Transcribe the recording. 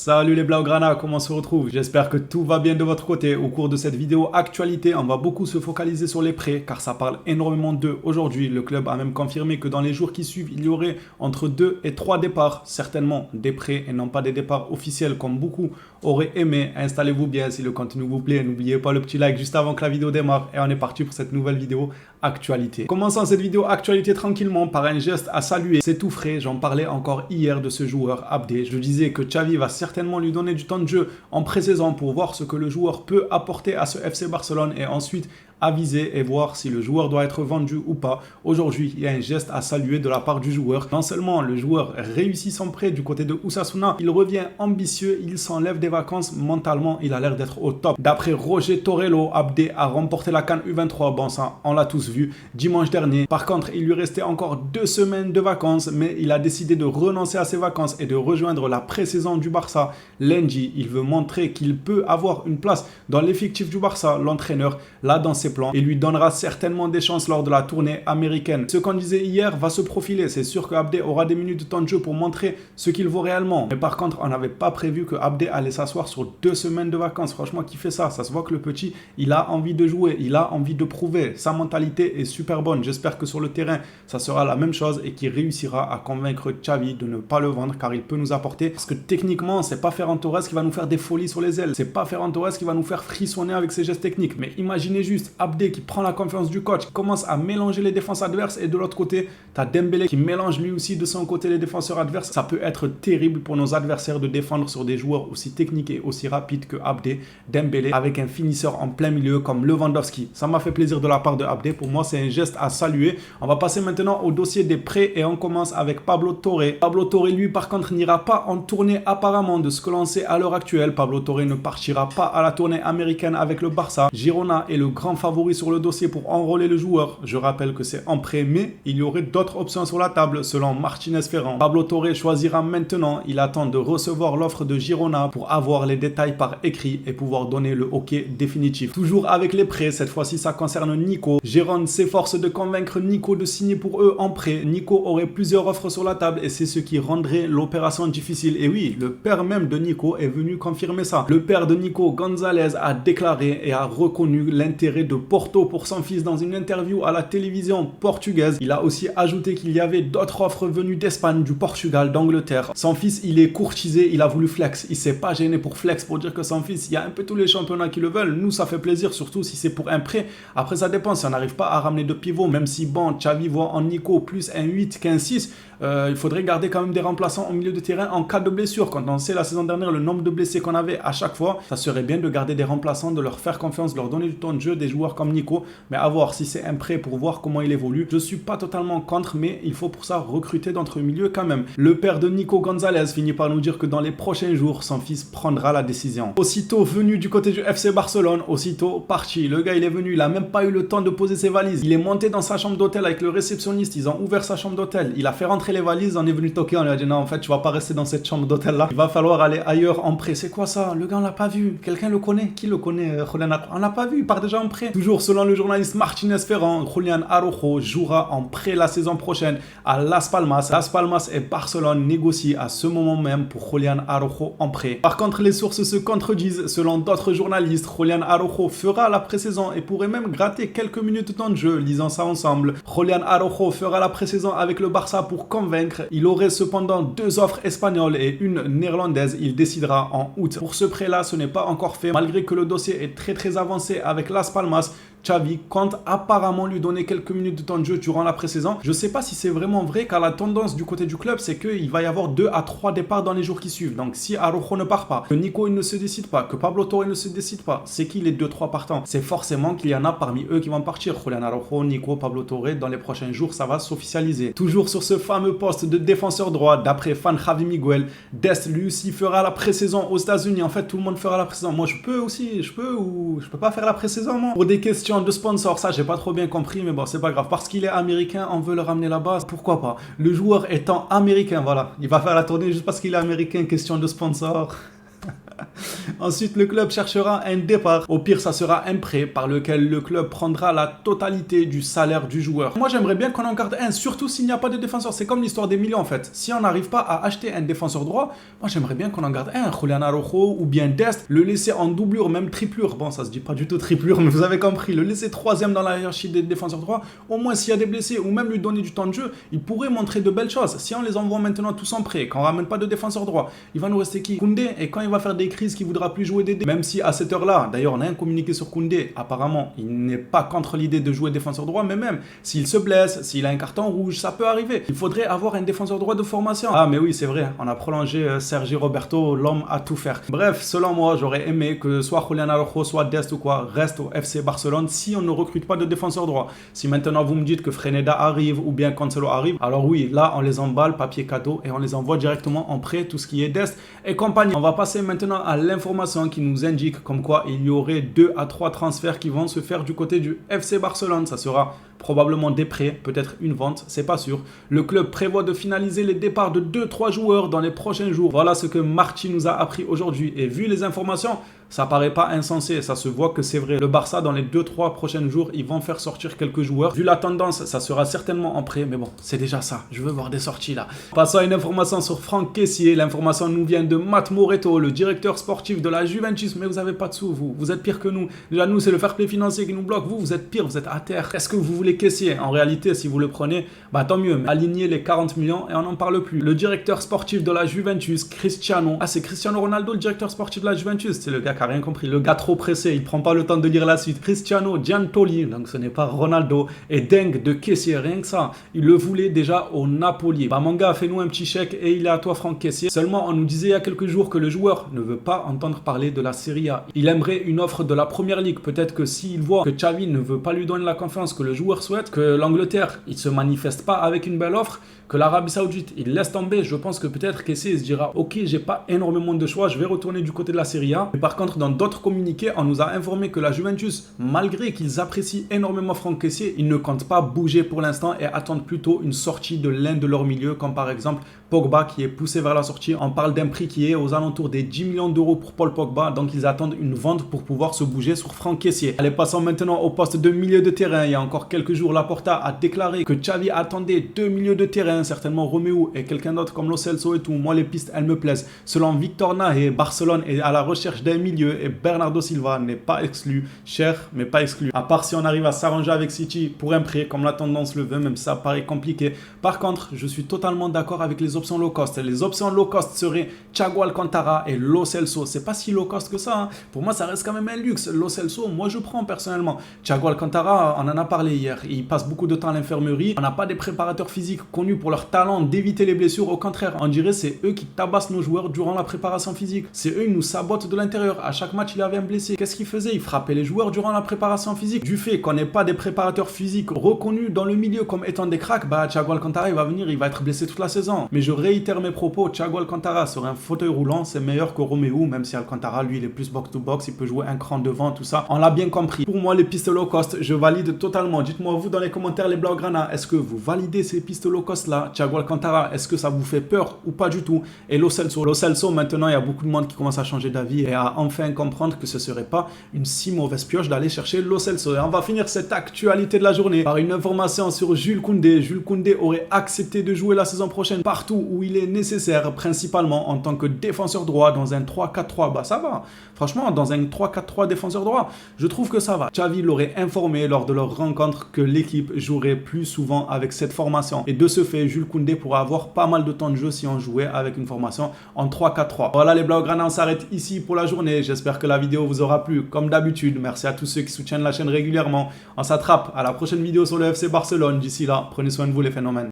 Salut les Blaugrana, comment on se retrouve? J'espère que tout va bien de votre côté. Au cours de cette vidéo actualité, on va beaucoup se focaliser sur les prêts car ça parle énormément d'eux. Aujourd'hui, le club a même confirmé que dans les jours qui suivent, il y aurait entre 2 et 3 départs. Certainement des prêts et non pas des départs officiels comme beaucoup auraient aimé. Installez-vous bien si le contenu vous plaît. N'oubliez pas le petit like juste avant que la vidéo démarre et on est parti pour cette nouvelle vidéo actualité. Commençons cette vidéo actualité tranquillement par un geste à saluer. C'est tout frais, j'en parlais encore hier de ce joueur Abdé. Je disais que Xavi va certainement lui donner du temps de jeu en pré-saison pour voir ce que le joueur peut apporter à ce FC Barcelone et ensuite aviser et voir si le joueur doit être vendu ou pas. Aujourd'hui, il y a un geste à saluer de la part du joueur. Non seulement le joueur réussit son prêt du côté de Osasuna, il revient ambitieux, il s'enlève des vacances, mentalement il a l'air d'être au top. D'après Roger Torello, Abdé a remporté la CAN U23, bon ça on l'a tous vu, dimanche dernier. Par contre, il lui restait encore 2 semaines de vacances, mais il a décidé de renoncer à ses vacances et de rejoindre la pré-saison du Barça. Lundi, il veut montrer qu'il peut avoir une place dans l'effectif du Barça. L'entraîneur l'a dans ses plans et lui donnera certainement des chances lors de la tournée américaine. Ce qu'on disait hier va se profiler. C'est sûr que Abdé aura des minutes de temps de jeu pour montrer ce qu'il vaut réellement. Mais par contre, on n'avait pas prévu que Abdé allait s'asseoir sur 2 semaines de vacances. Franchement, qui fait ça? Ça se voit que le petit, il a envie de jouer, il a envie de prouver. Sa mentalité est super bonne. J'espère que sur le terrain, ça sera la même chose et qu'il réussira à convaincre Xavi de ne pas le vendre car il peut nous apporter. Parce que techniquement, c'est pas Ferran Torres qui va nous faire des folies sur les ailes. C'est pas Ferran Torres qui va nous faire frissonner avec ses gestes techniques. Mais imaginez juste Abdé qui prend la confiance du coach, qui commence à mélanger les défenses adverses et de l'autre côté, tu as Dembélé qui mélange lui aussi de son côté les défenseurs adverses. Ça peut être terrible pour nos adversaires de défendre sur des joueurs aussi techniques et aussi rapides que Abdé, Dembélé, avec un finisseur en plein milieu comme Lewandowski. Ça m'a fait plaisir de la part de Abdé. Pour moi, c'est un geste à saluer. On va passer maintenant au dossier des prêts et on commence avec Pablo Torre. Pablo Torre, lui, par contre, n'ira pas en tournée apparemment de ce que l'on sait à l'heure actuelle. Pablo Torre ne partira pas à la tournée américaine avec le Barça. Girona est le grand favori sur le dossier pour enrôler le joueur. Je rappelle que c'est en prêt, mais il y aurait d'autres options sur la table selon Martinez Ferrand. Pablo Torre choisira maintenant. Il attend de recevoir l'offre de Girona pour avoir les détails par écrit et pouvoir donner le OK définitif. Toujours avec les prêts, cette fois-ci ça concerne Nico. Gérone s'efforce de convaincre Nico de signer pour eux en prêt. Nico aurait plusieurs offres sur la table et c'est ce qui rendrait l'opération difficile. Et oui, le père même de Nico est venu confirmer ça. Le père de Nico, Gonzalez, a déclaré et a reconnu l'intérêt de Porto pour son fils dans une interview à la télévision portugaise. Il a aussi ajouté qu'il y avait d'autres offres venues d'Espagne, du Portugal, d'Angleterre. Son fils, il est courtisé, il a voulu flex. Il s'est pas gêné pour flex, pour dire que son fils, il y a un peu tous les championnats qui le veulent. Nous, ça fait plaisir, surtout si c'est pour un prêt. Après, ça dépend. Si on n'arrive pas à ramener de pivot, même si, bon, Xavi voit en Nico plus un 8 qu'un 6, il faudrait garder quand même des remplaçants au milieu de terrain en cas de blessure. Quand on sait la saison dernière le nombre de blessés qu'on avait à chaque fois, ça serait bien de garder des remplaçants, de leur faire confiance, de leur donner du temps de jeu, des joueurs comme Nico. Mais à voir si c'est un prêt pour voir comment il évolue. Je ne suis pas totalement contre, mais il faut pour ça recruter d'entre milieux quand même. Le père de Nico Gonzalez finit par nous dire que dans les prochains jours, son fils prendra la décision. Aussitôt venu du côté du FC Barcelone, aussitôt parti. Le gars, il est venu, il a même pas eu le temps de poser ses valises. Il est monté dans sa chambre d'hôtel avec le réceptionniste. Ils ont ouvert sa chambre d'hôtel. Il a fait rentrer les valises. On est venu toquer. On lui a dit non, en fait, tu vas pas rester dans cette chambre d'hôtel là. Il va falloir aller ailleurs en prêt. C'est quoi ça? Le gars, on l'a pas vu. Quelqu'un le connaît? Qui le connaît? On l'a pas vu. Il part déjà en prêt. Toujours selon le journaliste Martinez Ferrand, Julián Araujo jouera en prêt la saison prochaine à Las Palmas. Las Palmas et Barcelone négocient à ce moment même pour Julián Araujo en prêt. Par contre, les sources se contredisent. Selon d'autres journalistes, Julián Araujo fera la pré-saison et pourrait même gratter quelques minutes de temps de jeu. Lisons ça ensemble. Julián Araujo fera la pré-saison avec le Barça pour convaincre. Il aurait cependant 2 offres espagnoles et une néerlandaise. Il décidera en août. Pour ce prêt-là, ce n'est pas encore fait. Malgré que le dossier est très avancé avec Las Palmas, Xavi compte apparemment lui donner quelques minutes de temps de jeu durant la pré-saison. Je ne sais pas si c'est vraiment vrai car la tendance du côté du club c'est qu'il va y avoir 2 à 3 départs dans les jours qui suivent. Donc si Araujo ne part pas, que Nico il ne se décide pas, que Pablo Torre ne se décide pas, c'est qui les 2-3 partants? C'est forcément qu'il y en a parmi eux qui vont partir. Julián Araujo, Nico, Pablo Torre, dans les prochains jours ça va s'officialiser. Toujours sur ce fameux poste de défenseur droit, d'après fan Javi Miguel, Dest lui aussi fera la pré-saison aux États-Unis. En fait tout le monde fera la pré-saison. Moi je peux aussi, je peux pas faire la pré-saison moi. Pour des questions de sponsor, ça j'ai pas trop bien compris, mais bon c'est pas grave, parce qu'il est américain on veut le ramener là-bas, pourquoi pas. Le joueur étant américain, voilà, il va faire la tournée juste parce qu'il est américain, question de sponsor. Ensuite, le club cherchera un départ. Au pire, ça sera un prêt par lequel le club prendra la totalité du salaire du joueur. Moi, j'aimerais bien qu'on en garde un, surtout s'il n'y a pas de défenseur. C'est comme l'histoire des millions en fait. Si on n'arrive pas à acheter un défenseur droit, moi j'aimerais bien qu'on en garde un. Julian Araujo ou bien Dest, le laisser en doublure, même triplure. Bon, ça se dit pas du tout triplure, mais vous avez compris. Le laisser troisième dans la hiérarchie des défenseurs droits. Au moins, s'il y a des blessés ou même lui donner du temps de jeu, il pourrait montrer de belles choses. Si on les envoie maintenant tous en prêt, qu'on ramène pas de défenseur droit, il va nous rester qui? Koundé. Et quand il va faire des crises, qu'il voudra plus jouer DD. Même si à cette heure-là, d'ailleurs, on a un communiqué sur Koundé. Apparemment, il n'est pas contre l'idée de jouer défenseur droit, mais même s'il se blesse, s'il a un carton rouge, ça peut arriver. Il faudrait avoir un défenseur droit de formation. Ah, mais oui, c'est vrai. On a prolongé Sergi Roberto, l'homme à tout faire. Bref, selon moi, j'aurais aimé que soit Julian Araujo, soit Dest ou quoi, reste au FC Barcelone si on ne recrute pas de défenseur droit. Si maintenant vous me dites que Freneda arrive ou bien Cancelo arrive, alors oui, là, on les emballe, papier cadeau, et on les envoie directement en prêt, tout ce qui est Dest et compagnie. On va passer maintenant à l'information qui nous indique comme quoi il y aurait 2 à 3 transferts qui vont se faire du côté du FC Barcelone. Ça sera probablement des prêts, peut-être une vente, c'est pas sûr. Le club prévoit de finaliser les départs de 2-3 joueurs dans les prochains jours. Voilà ce que Marty nous a appris aujourd'hui. Et vu les informations, ça paraît pas insensé, ça se voit que c'est vrai. Le Barça, dans les 2-3 prochains jours, ils vont faire sortir quelques joueurs. Vu la tendance, ça sera certainement en prêt, mais bon, c'est déjà ça. Je veux voir des sorties là. Passons à une information sur Franck Kessié. L'information nous vient de Matt Moretto, le directeur sportif de la Juventus. Mais vous avez pas de sous, vous êtes pire que nous. Déjà, nous, c'est le fair play financier qui nous bloque. Vous êtes pire, vous êtes à terre. Est-ce que vous voulez Kessié? En réalité, si vous le prenez, bah tant mieux. Alignez les 40 millions et on n'en parle plus. Le directeur sportif de la Juventus, Cristiano. Ah, c'est Cristiano Ronaldo, le directeur sportif de la Juventus. C'est le gars qui a rien compris. Le gars trop pressé, il prend pas le temps de lire la suite. Cristiano Giantoli, donc ce n'est pas Ronaldo. Et dingue de Kessié, rien que ça. Il le voulait déjà au Napoli. Bah mon gars, fais-nous un petit chèque et il est à toi Franck Kessié. Seulement, on nous disait il y a quelques jours que le joueur ne veut pas entendre parler de la Serie A. Il aimerait une offre de la Première Ligue. Peut-être que s'il voit que Xavi ne veut pas lui donner la confiance que le joueur souhaite, que l'Angleterre, il se manifeste pas avec une belle offre, que l'Arabie Saoudite, il laisse tomber, je pense que peut-être Kessié se dira ok, j'ai pas énormément de choix, je vais retourner du côté de la Serie A. Mais par contre, dans d'autres communiqués, on nous a informé que la Juventus, malgré qu'ils apprécient énormément Franck Kessié, ils ne comptent pas bouger pour l'instant et attendent plutôt une sortie de l'un de leurs milieux, comme par exemple Pogba qui est poussé vers la sortie. On parle d'un prix qui est aux alentours des 10 millions d'euros pour Paul Pogba, donc ils attendent une vente pour pouvoir se bouger sur Franck Kessié. Allez, passons maintenant au poste de milieu de terrain. Il y a encore quelques jours, Laporta a déclaré que Xavi attendait 2 milieux de terrain, certainement Romeu et quelqu'un d'autre comme Lo Celso et tout. Moi, les pistes, elles me plaisent. Selon Victor Nahe, Barcelone est à la recherche d'un milieu et Bernardo Silva n'est pas exclu. Cher, mais pas exclu. À part si on arrive à s'arranger avec City pour un prêt, comme la tendance le veut, même si ça paraît compliqué. Par contre, je suis totalement d'accord avec les options low cost. Les options low cost seraient Thiago Alcantara et Lo Celso. C'est pas si low cost que ça, hein. Pour moi, ça reste quand même un luxe. Lo Celso, moi, je prends personnellement. Thiago Alcantara, on en a parlé hier. Il passe beaucoup de temps à l'infirmerie. On n'a pas des préparateurs physiques connus pour leur talent d'éviter les blessures. Au contraire, on dirait c'est eux qui tabassent nos joueurs durant la préparation physique. C'est eux qui nous sabotent de l'intérieur. À chaque match, il avait un blessé. Qu'est-ce qu'il faisait? Il frappait les joueurs durant la préparation physique. Du fait qu'on n'ait pas des préparateurs physiques reconnus dans le milieu comme étant des cracks, bah Thiago Alcantara, il va venir, il va être blessé toute la saison. Mais je réitère mes propos. Thiago Alcantara sur un fauteuil roulant, c'est meilleur que Romeu, même si Alcantara, lui, il est plus box-to-box, il peut jouer un cran devant, tout ça. On l'a bien compris. Pour moi, les pistes low cost, je valide totalement. Dites-moi, vous, dans les commentaires, les Blaugrana, est-ce que vous validez ces pistes low cost là? Thiago Alcantara, est-ce que ça vous fait peur ou pas du tout? Et Lo Celso. Lo Celso, maintenant, il y a beaucoup de monde qui commence à changer d'avis et à enfin comprendre que ce serait pas une si mauvaise pioche d'aller chercher Lo Celso. Et on va finir cette actualité de la journée par une information sur Jules Koundé. Jules Koundé aurait accepté de jouer la saison prochaine partout où il est nécessaire, principalement en tant que défenseur droit dans un 3-4-3. Bah ça va. Franchement, dans un 3-4-3 défenseur droit, je trouve que ça va. Xavi l'aurait informé lors de leur rencontre que l'équipe jouerait plus souvent avec cette formation. Et de ce fait, Jules Koundé pourra avoir pas mal de temps de jeu si on jouait avec une formation en 3-4-3. Voilà les Blaugrana, on s'arrête ici pour la journée. J'espère que la vidéo vous aura plu. Comme d'habitude, merci à tous ceux qui soutiennent la chaîne régulièrement. On s'attrape à la prochaine vidéo sur le FC Barcelone. D'ici là, prenez soin de vous les phénomènes.